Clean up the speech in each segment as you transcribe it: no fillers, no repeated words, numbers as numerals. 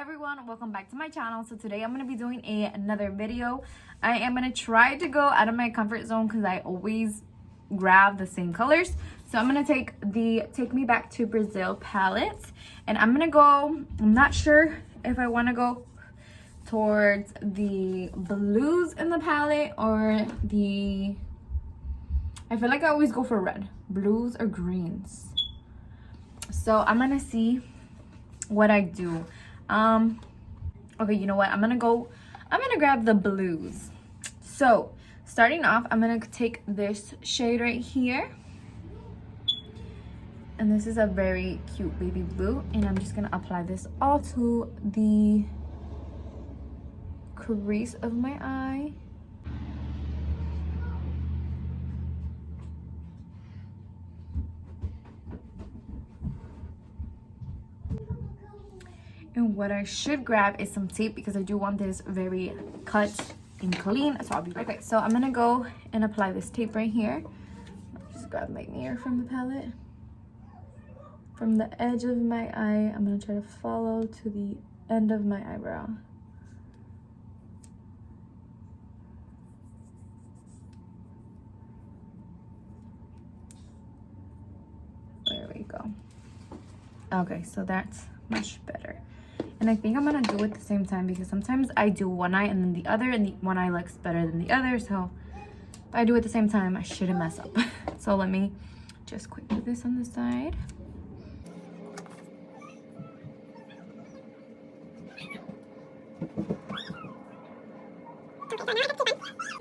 Hi everyone, welcome back to my channel. So today I'm going to be doing another video. I am going to try to go out of my comfort zone because I always grab the same colors. So I'm going to take the Take Me Back to Brazil palette, and I'm going to go, I'm not sure if I want to go towards the blues in the palette or the, I feel like I always go for red, blues or greens. So I'm going to see what I do. Okay, you know what, I'm gonna grab the blues. So starting off, I'm gonna take this shade right here, and this is a very cute baby blue, and I'm just gonna apply this all to the crease of my eye. And what I should grab is some tape because I do want this very cut and clean. So I'll be right back. Okay, so I'm gonna go and apply this tape right here. Just grab my mirror from the palette. From the edge of my eye, I'm gonna try to follow to the end of my eyebrow. There we go. Okay, so that's much better. And I think I'm gonna do it at the same time because sometimes I do one eye and then the other, and the one eye looks better than the other. So if I do it at the same time, I shouldn't mess up. So let me just quickly do this on the side.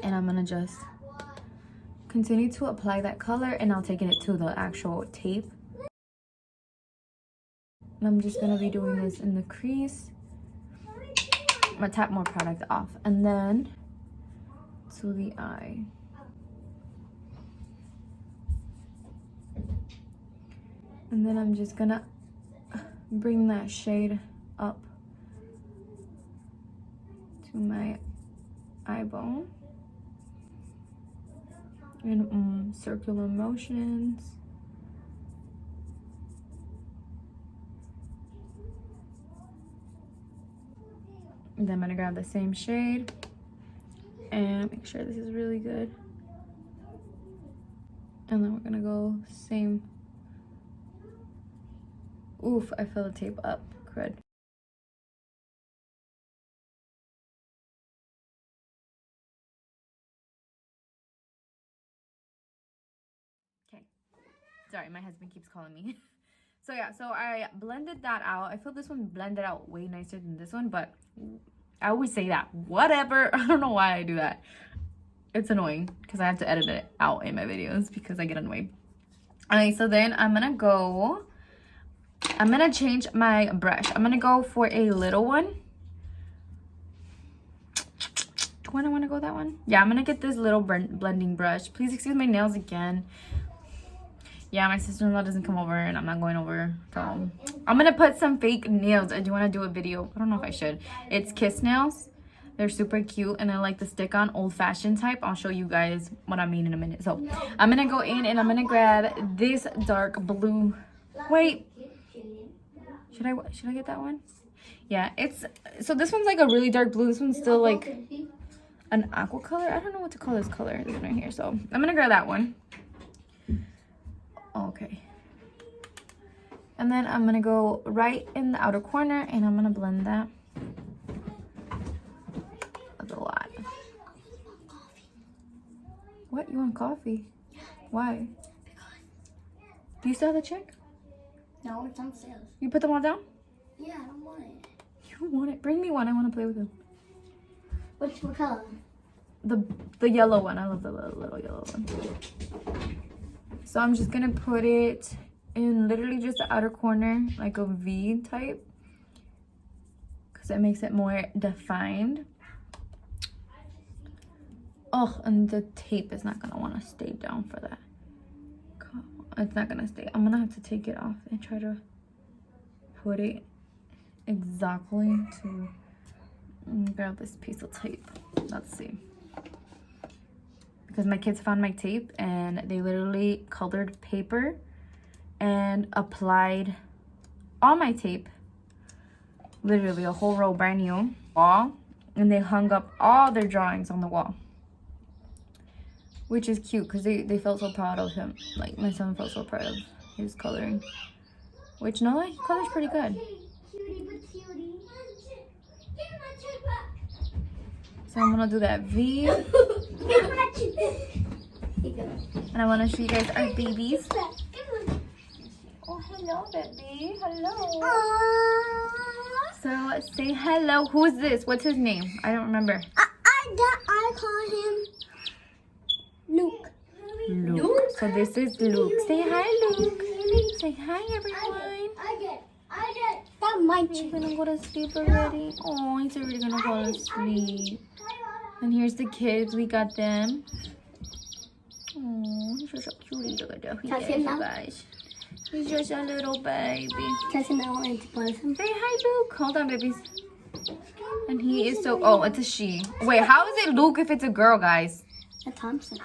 And I'm gonna just continue to apply that color, and I'll take it to the actual tape. And I'm just gonna be doing this in the crease. I'm gonna tap more product off, and then to the eye. And then I'm just gonna bring that shade up to my eye bone in circular motions. And then I'm gonna grab the same shade and make sure this is really good. And then we're gonna go same. Oof, I fell the tape up. Crud. Okay. Sorry, my husband keeps calling me. So yeah, so I blended that out. I feel this one blended out way nicer than this one, but I always say that. Whatever. I don't know why I do that. It's annoying because I have to edit it out in my videos because I get annoyed. Alright, so then I'm gonna change my brush. I'm gonna go for a little one. Do I want to go that one? Yeah, I'm gonna get this little blending brush. Please excuse my nails again. Yeah, my sister-in-law doesn't come over and I'm not going over. So I'm gonna put some fake nails. I do want to do a video. I don't know if I should. It's Kiss nails. They're super cute and I like the stick-on old-fashioned type. I'll show you guys what I mean in a minute. So I'm gonna go in and I'm gonna grab this dark blue. Wait, should I get that one? Yeah, it's, so this one's like a really dark blue. This one's still like an aqua color. I don't know what to call this color. This one right here. So I'm gonna grab that one. Okay, and then I'm gonna go right in the outer corner and I'm gonna blend that. That's a lot. What, you want coffee? Why? Do you still have the check? No, it's on sale. You put them all down? Yeah, I don't want it. You don't want it? Bring me one. I want to play with them. What color? The yellow one. I love the little yellow one. So I'm just gonna put it in literally just the outer corner, like a V type, because it makes it more defined. Oh, and the tape is not gonna want to stay down for that. It's not gonna stay. I'm gonna have to take it off and try to put it exactly to grab this piece of tape. Let's see. Because my kids found my tape and they literally colored paper and applied all my tape literally a whole row brand new wall, and they hung up all their drawings on the wall, which is cute because they felt so proud of him. Like my son felt so proud of his coloring, which no, he colors pretty good. So I'm gonna do that V, and I want to show you guys our babies. Oh, hello, baby. Hello. So say hello. Who's this? What's his name? I don't remember. I call him Luke. Luke. So this is Luke. Say hi, Luke. Say hi, everyone. I get. That might He's gonna go to sleep already. Oh, he's already gonna go to sleep. And here's the kids. We got them. Oh, he's just a cutie. Look at that. He is, you guys. He's just a little baby. Doesn't know when to put him. Say hi, Luke. Hold on, babies. And he is so... Oh, it's a she. Wait, how is it Luke if it's a girl, guys? A Thompson.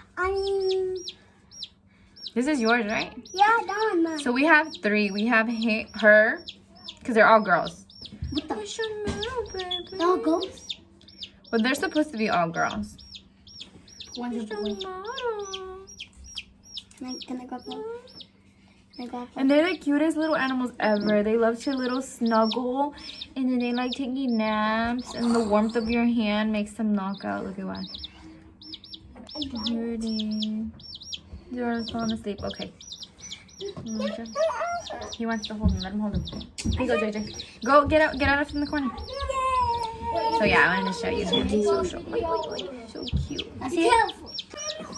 This is yours, right? Yeah, that one mine. So we have 3. We have her, because they're all girls. What the? What's your little baby? All ghosts? But they're supposed to be all girls. One's a What's boy. your model? Can I grab one? Can I grab one? And they're the cutest little animals ever. They love to little snuggle, and then they like taking naps, and the warmth of your hand makes them knock out. Look at one. Pretty. You're falling asleep. Okay. He wants to hold him. Let him hold him. Here you go, JJ. Go get out from the corner. So yeah, I wanted to show you him. He's so cute.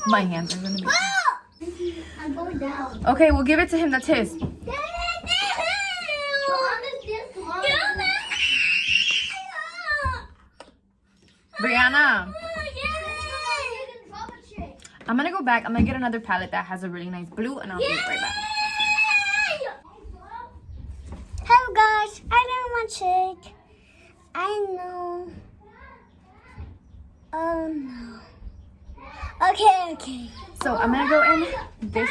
My hands are gonna be. I'm going down. Okay, we'll give it to him. That's his. Brianna, I'm gonna go back. I'm gonna get another palette that has a really nice blue, and I'll be right back. Hello guys, I don't want shake. I know. Oh no. Okay. So I'm gonna go in this.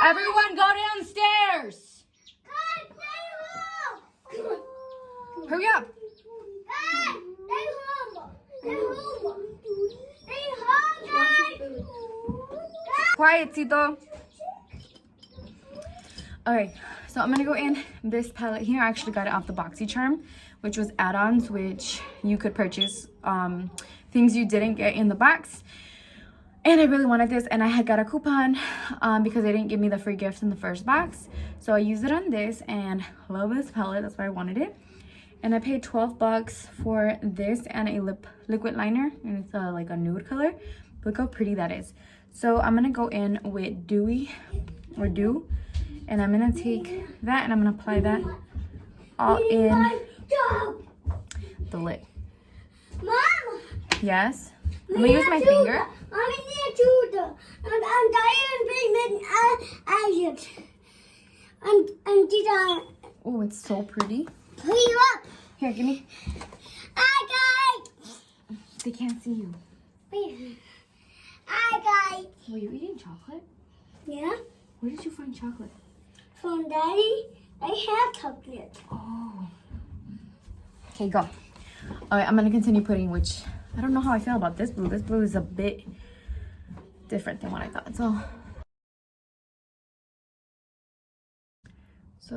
Everyone, go downstairs. Hurry up. Quiet, Tito. Alright, so I'm gonna go in this palette here. I actually got it off the BoxyCharm, which was add-ons, which you could purchase things you didn't get in the box. And I really wanted this, and I had got a coupon because they didn't give me the free gift in the first box. So I used it on this, and love this palette. That's why I wanted it. And I paid $12 for this and a liquid liner, and it's like a nude color. Look how pretty that is. So I'm gonna go in with Dew, and I'm gonna take that and I'm gonna apply that all in the lid. Mom! Yes? I'm gonna use my finger. Oh, it's so pretty. Here, give me. They can't see you. Were you eating chocolate? Yeah, Where did you find chocolate? from Daddy, I have chocolate. Oh. Okay, go. Alright, I'm gonna continue putting, which I don't know how I feel about this blue. This blue is a bit different than what I thought. So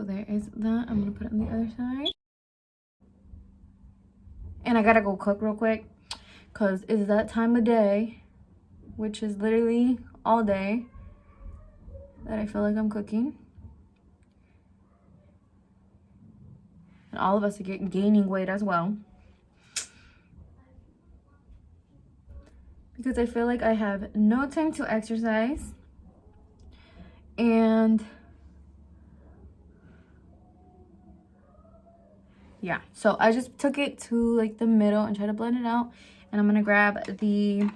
there is that. I'm gonna put it on the other side. And I gotta go cook real quick, because it's that time of day, which is literally all day, that I feel like I'm cooking. And all of us are gaining weight as well, because I feel like I have no time to exercise. And yeah, so I just took it to like the middle and tried to blend it out. And I'm gonna grab the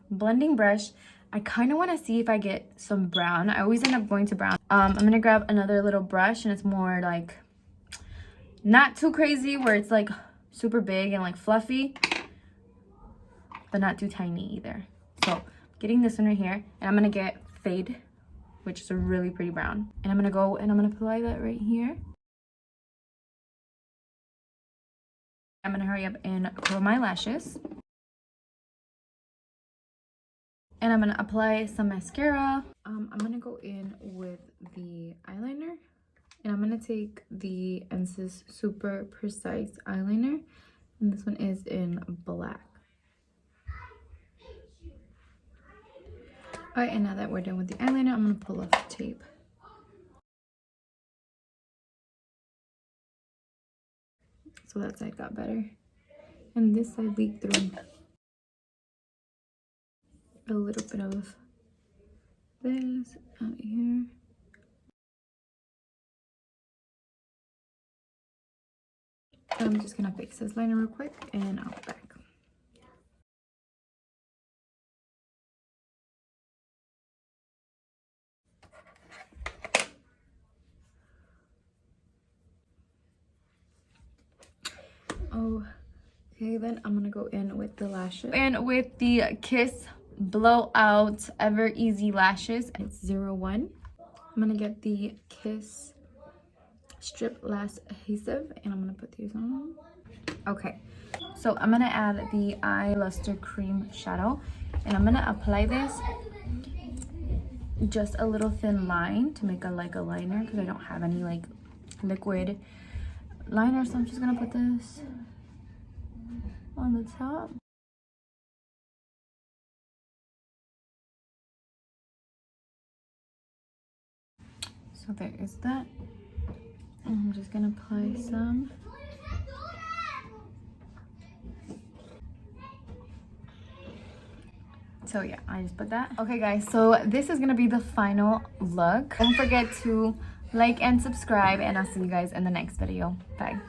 blending brush. I kind of want to see if I get some brown. I always end up going to brown. I'm gonna grab another little brush, and it's more like not too crazy where it's like super big and like fluffy, but not too tiny either. So getting this one right here, and I'm gonna get Fade, which is a really pretty brown, and I'm gonna go and I'm gonna apply that right here. I'm gonna hurry up and curl my lashes. And I'm gonna apply some mascara. I'm gonna go in with the eyeliner. And I'm gonna take the Ensis Super Precise eyeliner. And this one is in black. Alright, and now that we're done with the eyeliner, I'm gonna pull off the tape. So that side got better. And this side leaked through a little bit of this out here. So I'm just gonna fix this liner real quick and I'll be back. Okay, then I'm gonna go in with the lashes. And with the Kiss Blowout Ever Easy Lashes, it's 01. I'm gonna get the Kiss Strip Lash Adhesive and I'm gonna put these on. Okay, so I'm gonna add the Eye Luster Cream Shadow and I'm gonna apply this just a little thin line to make a liner because I don't have any like liquid liner, so I'm just gonna put this on the top. So there is that. And I'm just gonna apply some. So yeah, I just put that. Okay guys, so this is gonna be the final look. Don't forget to like and subscribe and I'll see you guys in the next video. Bye.